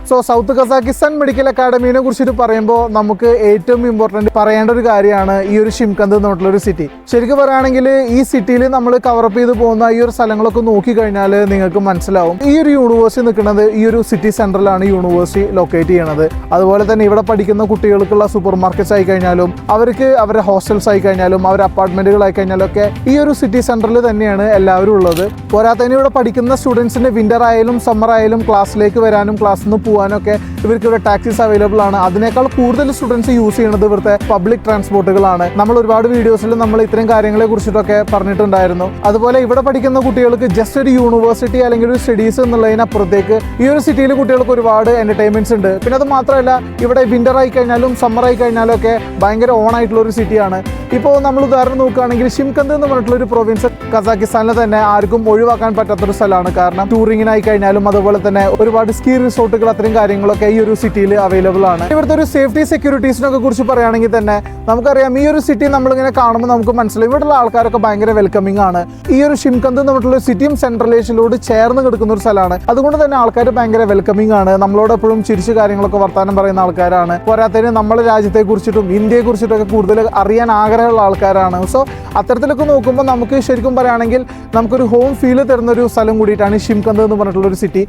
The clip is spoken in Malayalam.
സോ സൗത്ത് കസാക്കിസ്ഥാൻ മെഡിക്കൽ അക്കാഡമിനെ കുറിച്ചിട്ട് പറയുമ്പോൾ നമുക്ക് ഏറ്റവും ഇമ്പോർട്ടൻറ്റ് പറയേണ്ട ഒരു കാര്യമാണ് ഈ ഒരു ഷിംകന്ത് എന്ന് പറഞ്ഞിട്ടുള്ള ഒരു സിറ്റി. ശരിക്കും പറയുകയാണെങ്കിൽ ഈ സിറ്റിയിൽ നമ്മൾ കവറപ്പ് ചെയ്ത് പോകുന്ന ഈ ഒരു സ്ഥലങ്ങളൊക്കെ നോക്കിക്കഴിഞ്ഞാൽ നിങ്ങൾക്ക് മനസ്സിലാവും ഈ ഒരു യൂണിവേഴ്സിറ്റി നിൽക്കുന്നത് ഈ ഒരു സിറ്റി സെൻറ്ററിലാണ് യൂണിവേഴ്സിറ്റി ലൊക്കേറ്റ് ചെയ്യണത്. അതുപോലെ തന്നെ ഇവിടെ പഠിക്കുന്ന കുട്ടികൾക്കുള്ള സൂപ്പർ മാർക്കറ്റ്സ് ആയി കഴിഞ്ഞാലും അവർക്ക് അവരുടെ ഹോസ്റ്റൽസ് ആയി കഴിഞ്ഞാലും അവരുടെ അപ്പാർട്ട്മെൻറ്റുകളായി കഴിഞ്ഞാലും ഒക്കെ ഈ ഒരു സിറ്റി സെൻറ്ററിൽ തന്നെയാണ് എല്ലാവരും ഉള്ളത്. പോരാത്തതിന് ഇവിടെ പഠിക്കുന്ന സ്റ്റുഡൻസിന് വിൻ്റർ ആയാലും സമ്മർ ആയാലും ക്ലാസ്സിലേക്ക് വരാനും ക്ലാസ്സിൽ നിന്ന് പോകാനൊക്കെ ഇവർക്ക് ഇവിടെ ടാക്സീസ് അവൈലബിൾ ആണ്. അതിനേക്കാൾ കൂടുതൽ സ്റ്റുഡൻസ് യൂസ് ചെയ്യുന്നത് ഇവിടുത്തെ പബ്ലിക് ട്രാൻസ്പോർട്ടുകളാണ്. നമ്മൾ ഒരുപാട് വീഡിയോസിൽ നമ്മൾ ഇത്തരം കാര്യങ്ങളെ കുറിച്ചിട്ടൊക്കെ പറഞ്ഞിട്ടുണ്ടായിരുന്നു. അതുപോലെ ഇവിടെ പഠിക്കുന്ന കുട്ടികൾക്ക് ജസ്റ്റ് ഒരു യൂണിവേഴ്സിറ്റി അല്ലെങ്കിൽ ഒരു സ്റ്റഡീസ് എന്നുള്ളതിനപ്പുറത്തേക്ക് ഈ ഒരു സിറ്റിയിൽ കുട്ടികൾക്ക് ഒരുപാട് എന്റർടൈൻമെന്റ്സ് ഉണ്ട്. പിന്നെ അത് മാത്രമല്ല ഇവിടെ വിന്റർ ആയി കഴിഞ്ഞാലും സമ്മർ ആയി കഴിഞ്ഞാലും ഒക്കെ ഭയങ്കര ഓൺ ആയിട്ടുള്ള ഒരു സിറ്റിയാണ്. ഇപ്പോൾ നമ്മൾ ഉദാഹരണം നോക്കുകയാണെങ്കിൽ ഷിംകന്ത് എന്ന് പറഞ്ഞിട്ടുള്ള ഒരു പ്രൊവിൻസ് കസാക്കിസ്ഥാനിൽ തന്നെ ആർക്കും ഒഴിവാക്കാൻ പറ്റാത്തൊരു സ്ഥലമാണ്. കാരണം ടൂറിങ്ങിനായി കഴിഞ്ഞാലും അതുപോലെ തന്നെ ഒരുപാട് സ്കീ റിസോർട്ടുകൾ അത്രയും കാര്യങ്ങളൊക്കെ ഈ ഒരു സിറ്റിയിൽ അവൈലബിൾ ആണ്. ഇവിടുത്തെ ഒരു സേഫ്റ്റി സെക്യൂരിറ്റീസിനൊക്കെ കുറിച്ച് പറയുകയാണെങ്കിൽ തന്നെ നമുക്കറിയാം ഈ ഒരു സിറ്റി നമ്മളിങ്ങനെ കാണുമ്പോൾ നമുക്ക് മനസ്സിലാവും ഇവിടെയുള്ള ആൾക്കാരൊക്കെ ഭയങ്കര വെൽക്കമിംഗ് ആണ്. ഈ ഒരു ഷിംകന്ത് എന്ന് പറഞ്ഞിട്ടുള്ള സിറ്റിയും സെൻട്രൽ ഏഷ്യയിലോട് ചേർന്ന് കിടക്കുന്ന ഒരു സ്ഥലമാണ്. അതുകൊണ്ട് തന്നെ ആൾക്കാർ ഭയങ്കര വെൽക്കമിംഗ് ആണ്. നമ്മളോട് എപ്പോഴും ചിരിച്ചു കാര്യങ്ങളൊക്കെ വർത്താനം പറയുന്ന ആൾക്കാരാണ്. പോരാത്തതിന് നമ്മുടെ രാജ്യത്തെ കുറിച്ചിട്ടും ഇന്ത്യയെ കുറിച്ചിട്ടൊക്കെ കൂടുതൽ അറിയാൻ ആഗ്രഹമുള്ള ആൾക്കാരാണ്. സോ അത്തരത്തിലൊക്കെ നോക്കുമ്പോൾ നമുക്ക് ശരിക്കും പറയുകയാണെങ്കിൽ നമുക്കൊരു ഹോം ഫീൽ തരുന്ന ഒരു സ്ഥലം കൂടിയിട്ടാണ് ഷിംകന്ത് എന്ന് പറഞ്ഞിട്ടുള്ള ഒരു സിറ്റി.